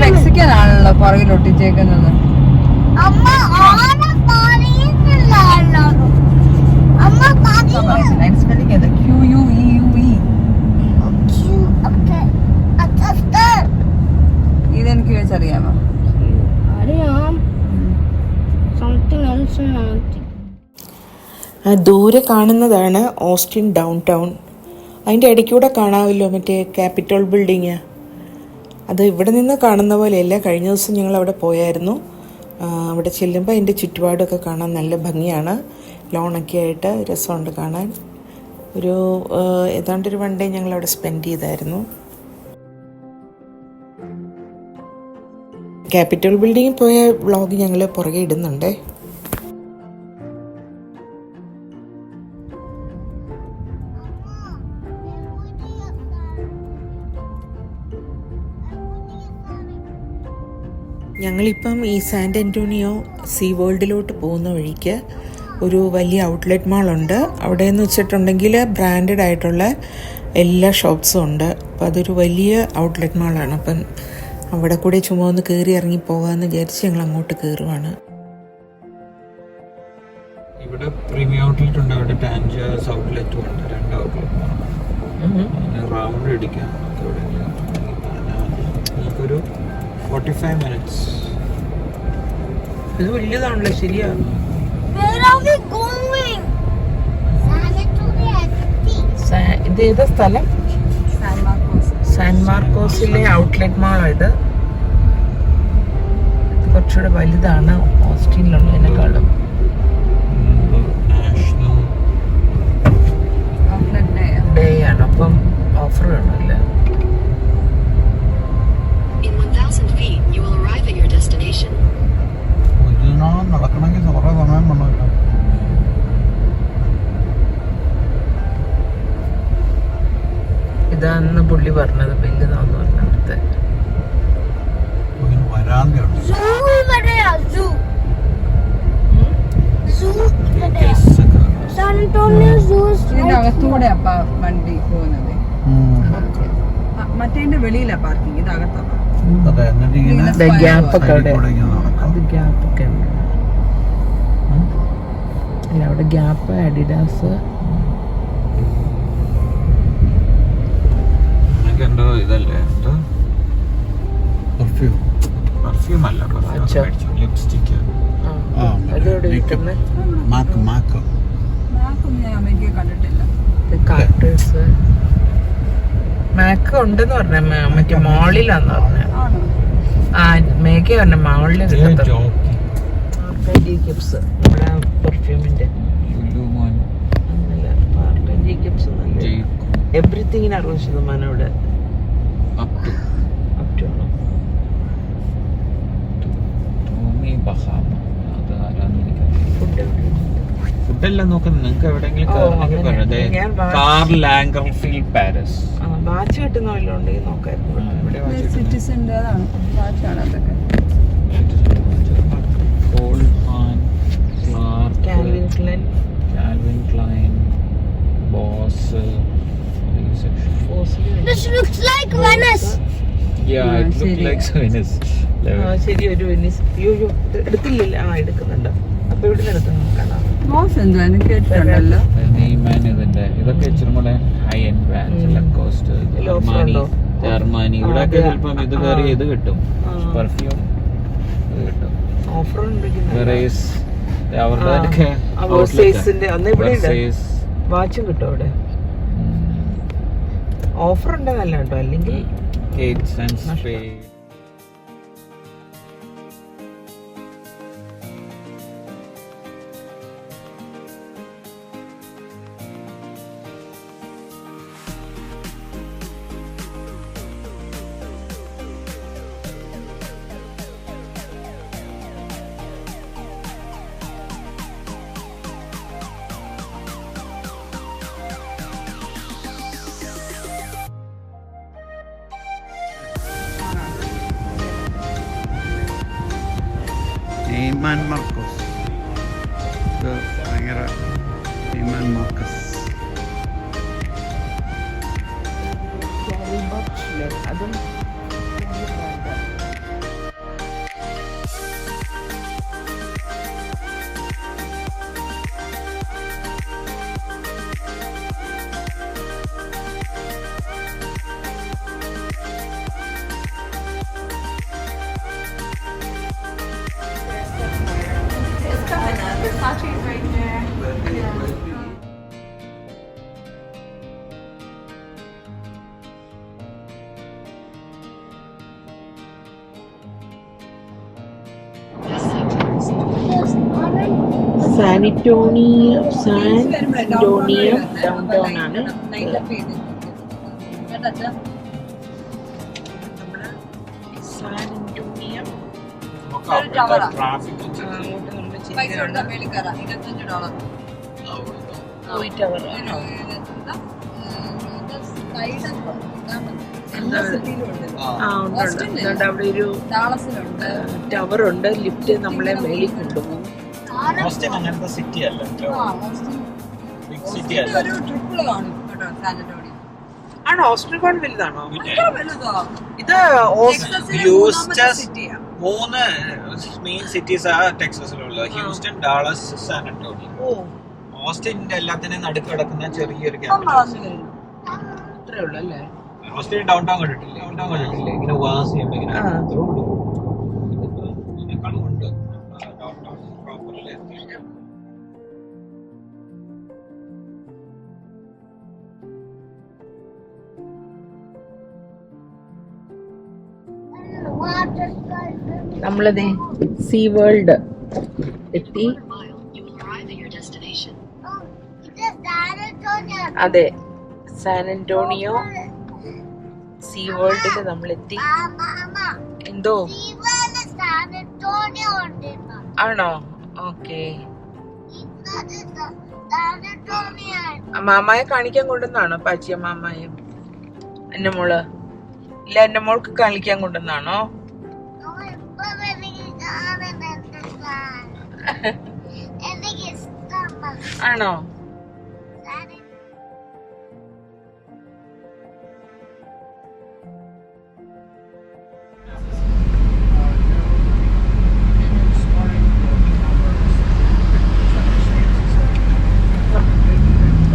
Mexican ആണല്ലോ പുറകിൽ ഒട്ടിച്ചേക്കുന്നത്. ഇതെനിക്ക് വെച്ചറിയാമോ? ദൂരെ കാണുന്നതാണ് ഓസ്റ്റിൻ ഡൗൺ ടൗൺ. അതിൻ്റെ ഇടയ്ക്കൂടെ കാണാമല്ലോ മറ്റേ ക്യാപിറ്റോൾ ബിൽഡിങ്. അത് ഇവിടെ നിന്ന് കാണുന്ന പോലെയല്ല. കഴിഞ്ഞ ദിവസം ഞങ്ങൾ അവിടെ പോയായിരുന്നു. അവിടെ ചെല്ലുമ്പോൾ അതിൻ്റെ ചുറ്റുപാടൊക്കെ കാണാൻ നല്ല ഭംഗിയാണ്. ലോണൊക്കെ ആയിട്ട് രസമുണ്ട് കാണാൻ. ഏതാണ്ടൊരു വൺ ഡേ ഞങ്ങൾ അവിടെ സ്പെൻഡ് ചെയ്തായിരുന്നു. ക്യാപിറ്റോൾ ബിൽഡിങ്ങിൽ പോയ വ്ളോഗ് ഞങ്ങൾ പുറകെ ഇടുന്നുണ്ട്. ഞങ്ങളിപ്പം ഈ സാൻ ആൻ്റോണിയോ സീ വേൾഡിലോട്ട് പോകുന്ന വഴിക്ക് ഒരു വലിയ ഔട്ട്ലെറ്റ് മാളുണ്ട്. അവിടെ എന്ന് വെച്ചിട്ടുണ്ടെങ്കിൽ ബ്രാൻഡഡ് ആയിട്ടുള്ള എല്ലാ ഷോപ്സും ഉണ്ട്. അപ്പം അതൊരു വലിയ ഔട്ട്ലെറ്റ് മാളാണ്. അപ്പം അവിടെ കൂടെ ചുമ്മാ ഒന്ന് കയറി ഇറങ്ങി പോകാമെന്ന് വിചാരിച്ച് ഞങ്ങൾ അങ്ങോട്ട് കയറുവാണ്. ഇവിടെ പ്രീമിയം ഔട്ട്ലെറ്റ് ഉണ്ട്. അവിടെ ടാൻജേഴ്സ് ഔട്ട്ലെറ്റും ഉണ്ട്. 2 ഔട്ട്ലെറ്റ് റൗണ്ട് അടിക്കാം. നമുക്കൊരു 45 minutes. ഇത് വലിയതാണല്ലോ. ശരിയാ. ഇത് ഏതാ സ്ഥലം? സാൻ മാർക്കോസിലെ ഔട്ട്ലെറ്റ് മാളാണ്. ഇത് കുറച്ചുകൂടെ വലുതാണ് ഓസ്റ്റിനിലുള്ളതിനേക്കാളും. ഡേ ആണ്. അപ്പം ഓഫർ കാണുമല്ലേ. നടക്കണമെങ്കിൽ കുറെ സമയം വേണമല്ലോ. ഇതാന്ന് പുള്ളി പറഞ്ഞത് വലുതാന്ന് പറഞ്ഞത്. ഇതിന്റെ അകത്തൂടെ അപ്പ വണ്ടി പോകുന്നത്. മറ്റേ വെളിയിലാ പാർക്കിംഗ്. ഇത് അകത്താ. ഗ്യാപ്പൊക്കെ അവിടെ. അത് ഗ്യാപ്പൊക്കെ ഉണ്ട്. അല്ല അവിടെ ഗ്യാപ്പ്, അഡിഡാസ്. ഇതല്ലേ പെർഫ്യൂം അല്ല, ലിപ്സ്റ്റിക്. ഞാൻ അമേരിക്കയിൽ കണ്ടിട്ടില്ല. കാർട്ടേഴ്സ് മാക്ക് ഉണ്ടെന്ന് പറഞ്ഞ മറ്റേ മോളിലാന്ന് പറഞ്ഞ. മേഘ പറഞ്ഞ മോളില് പെർഫ്യൂമിന്റെ എവറിത്തിങ്ങിന് 60% ഇവിടെ. ഫുഡെല്ലാം നോക്കുന്നത് നിങ്ങൾക്ക് എവിടെയെങ്കിലും പാരീസ് വാച്ച് കിട്ടുന്ന വല്ലതും ഉണ്ടെങ്കിൽ നോക്കായിരുന്നു. സിറ്റിസിന്റെ അതാണ് വാച്ചാണ് അതൊക്കെ. Calvin ക്ലൈൻ, boss. This looks like Venice. Yeah, it looks like Venice. ശരി, ഒരു വെനീസ്. എടുത്തില്ല. എടുക്കുന്നുണ്ട്. അപ്പൊ ഇവിടെ നിന്ന് എടുത്ത് നോക്കാം. ബോസ് എന്തുവാ കേട്ടിട്ടുണ്ടല്ലോ. ഇതൊക്കെ ഇച്ചിരി കൂടെ high end brands. Lacoste, Germany. ഇവിടെയൊക്കെ ചിലപ്പം ഇത് കയറി ഇത് കിട്ടും. പെർഫ്യൂം ഇത് കിട്ടും. ഓഫർ വെറൈസ് അവരുടെ വാച്ചും കിട്ടും അവിടെ. ഓഫർ ഉണ്ടെന്നല്ല കേട്ടോ. അല്ലെങ്കിൽ നെയ്മാൻ മാർക്കോസ്. ഇത് ഭയങ്കര നെയ്മാൻ മാർക്കസ്. അതും സാൻ അന്റോണിയം ഡൗൺ ടൗൺ ആണ്. സാൻ അന്റോണിയം ട്രാഫിക് അവിടെ ഒരു ടവർ ഉണ്ട്, ലിഫ്റ്റ് നമ്മളെ മേളിൽ കൊണ്ടുപോകും. ഓസ്റ്റിൻ അങ്ങനത്തെ സിറ്റി അല്ല, ബിഗ് സിറ്റി അല്ല. ആണോ? ഓസ്ട്രിയൻ വലുതാണോ? ഇത് മൂന്ന് മെയിൻ സിറ്റീസ് ആ ടെക്സസിലുള്ള ടെക്സാസിലുള്ള ഡാളസ്, സാൻ അന്റോണിയോ. ഓസ്റ്റിന്റെ എല്ലാത്തിനും നടുക്ക് കിടക്കുന്ന ചെറിയൊരു ക്യാപിറ്റൽ. അത്രേ ഉള്ളൂ അല്ലേ? ഓസ്റ്റിൻ ഡൗൺ ടൗൺ കണ്ടിട്ടില്ലേ? ഇങ്ങനെ വാസ് ചെയ്യുമ്പോൾ ഇങ്ങനെ ഇതിനേക്കാളും ഉണ്ട് ഡൗൺ ടൗൺ പ്രോപ്പറിലെ. നമ്മളത് സീ വേൾഡ് എത്തി. അതെ, സാൻ അന്റോണിയോ സീ വേൾഡിൽ നമ്മളെത്തി. എന്തോ ആണോ? ഓക്കെ. മാമായെ കാണിക്കാൻ കൊണ്ടുവന്നാണോ? പാച്ചിയ മാമായെ എന്റെ മോള് ഇല്ല, എന്റെ മോൾക്ക് കാണിക്കാൻ കൊണ്ടുവന്നാണോ? ആണോ?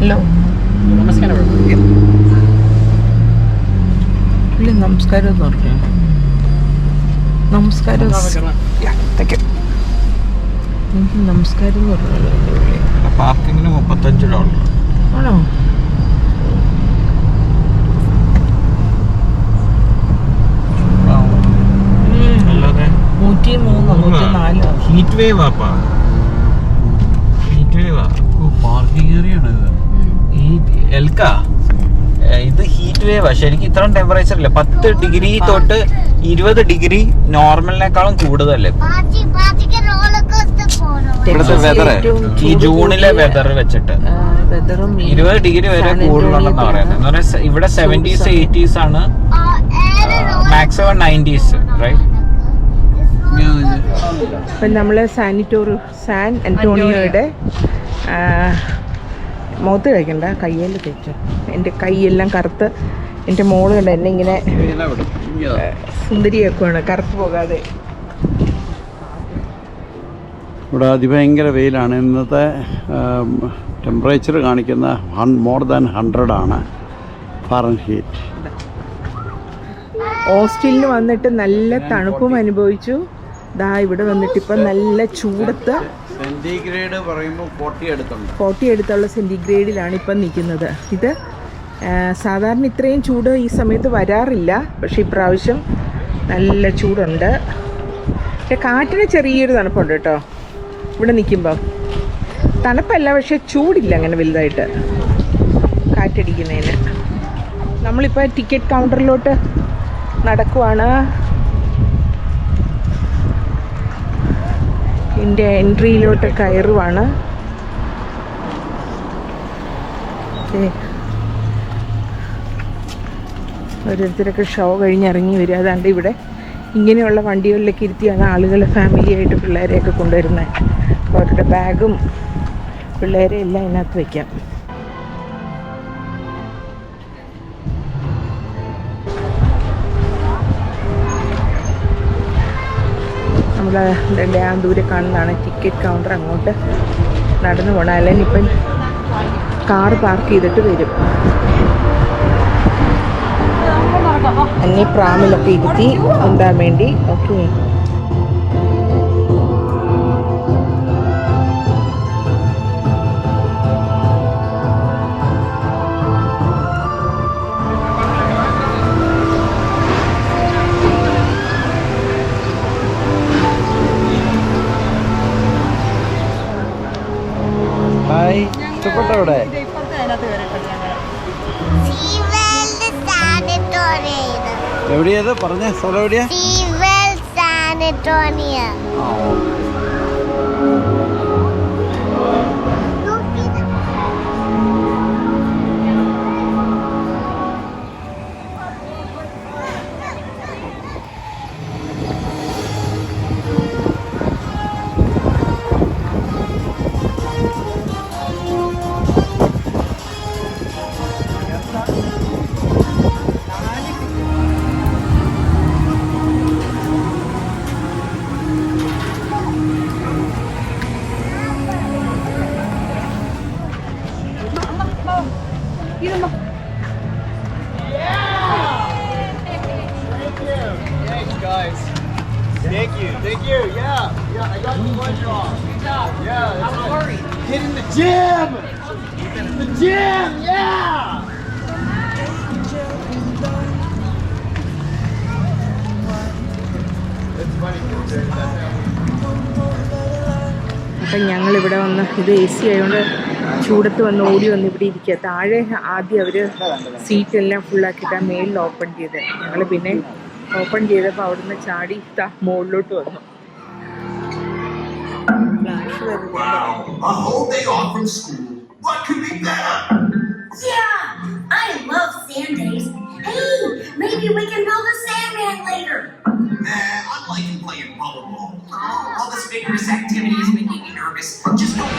ഹലോ, ഇല്ല നമസ്കാരം എന്ന് പറഞ്ഞു. നമസ്കാരം, എനിക്ക് നമസ്കാരം എന്ന് പറഞ്ഞല്ലോ. പാർക്കിങ്ങിന് $35. ആണോ? അല്ലാതെ 103, 104. ഹീറ്റ് വേവ് ആപ്പാ, ഹീറ്റ് വേവാ. പാർക്കിംഗ് ഏരിയ ആണ് ഇത്. ഈ എൽക്ക ഇത് ഹീറ്റ് വേവാ ശരിക്കും. ഇത്രയും ടെമ്പറേച്ചർ ഇല്ല. 10 ഡിഗ്രി തൊട്ട് 20 ഡിഗ്രി നോർമലിനേക്കാളും കൂടുതലല്ലേ ഇവിടുത്തെ വെതർ. ഈ ജൂണിലെ വെതർ വെച്ചിട്ട് 20 ഡിഗ്രി വരെ കൂടുതലുണ്ടെന്ന് പറയുന്നത്. എന്ന് പറഞ്ഞാൽ ഇവിടെ 70s 80s ആണ്, മാക്സിമം 90s, റൈറ്റ്? ഇപ്പം നമ്മൾ സാൻ അന്റോണിയോയുടെ മുഖത്ത് കഴിക്കണ്ട, കയ്യിൽ തേച്ചോ. എൻ്റെ കൈയെല്ലാം കറുത്ത്, എൻ്റെ മോള് കണ്ട എന്നെ ഇങ്ങനെ സുന്ദരിയാക്കുവാണ് കറുത്ത് പോകാതെ. ഇവിടെ അതിഭയങ്കര വെയിലാണ്. ഇന്നത്തെ ടെമ്പറേച്ചർ കാണിക്കുന്ന മോർ ദാൻ 100 ആണ് ഫാരൻഹീറ്റ്. ഓസ്റ്റിനിൽ വന്നിട്ട് നല്ല തണുപ്പും അനുഭവിച്ചു. ദാ ഇവിടെ വന്നിട്ട് ഇപ്പം നല്ല ചൂടത്ത് സെന്റിഗ്രേഡ് പറയുമ്പോൾ 40 അടുത്തുള്ള സെന്റിഗ്രേഡിലാണ് ഇപ്പം നിൽക്കുന്നത്. ഇത് സാധാരണ ഇത്രയും ചൂട് ഈ സമയത്ത് വരാറില്ല, പക്ഷെ ഇപ്രാവശ്യം നല്ല ചൂടുണ്ട്. പക്ഷെ കാറ്റിന് ചെറിയൊരു തണുപ്പുണ്ട് കേട്ടോ ഇവിടെ നിൽക്കുമ്പം. തണുപ്പല്ല, പക്ഷെ ചൂടില്ല അങ്ങനെ വലുതായിട്ട് കാറ്റടിക്കുന്നതിന്. നമ്മളിപ്പോൾ ടിക്കറ്റ് കൗണ്ടറിലോട്ട് നടക്കുവാണ്. ഇതിൻ്റെ എൻട്രിയിലോട്ട് കയറുവാണ്. ഓരോരുത്തരൊക്കെ ഷോ കഴിഞ്ഞിറങ്ങി വരിക. അതാണ്ട് ഇവിടെ ഇങ്ങനെയുള്ള വണ്ടികളിലൊക്കെ ഇരുത്തിയാണ് ആളുകൾ ഫാമിലിയായിട്ട് പിള്ളേരെയൊക്കെ കൊണ്ടുവരുന്നത്. അപ്പോൾ അവരുടെ ബാഗും പിള്ളേരെ എല്ലാം ഇതിനകത്ത് വയ്ക്കാം. നമ്മൾ ആ ദൂരെ കാണുന്നതാണ് ടിക്കറ്റ് കൗണ്ടർ. അങ്ങോട്ട് നടന്നു പോകണം, അല്ലെങ്കിൽ ഇപ്പം കാർ പാർക്ക് ചെയ്തിട്ട് വരും. എന്നെ പ്രാമിലൊക്കെ ഇരുത്തി എന്താൻ വേണ്ടി. ഓക്കെ, പറഞ്ഞ സ്ഥലം എവിടെയാ? Seawell San Antonio. Thank you. Yeah, I got the one draw. Good job. Yeah, that's right. Worried. Get in the gym! The gym, yeah! It's funny because that's how അപ്പം ഞങ്ങളിവിടെ വന്ന് ഇത് AC ആയതുകൊണ്ട് ചൂടത്ത് വന്ന് ഓടി വന്ന് ഇവിടെ ഇരിക്കുക. താഴെ ആദ്യം അവർ സീറ്റെല്ലാം ഫുള്ളാക്കിയിട്ടാണ് മേളിൽ ഓപ്പൺ ചെയ്തത്. ഞങ്ങൾ പിന്നെ ഓപ്പൺ ചെയ്തപ്പോൾ അവിടുന്ന് ചാടി മുകളിലോട്ട് വന്നു. A whole day off from school. What could be better? Yeah, I love sand days. Hey, maybe we can build a sandman later. Nah, I'm liking playing bubble ball. All this vigorous activity is making me nervous. Just don't.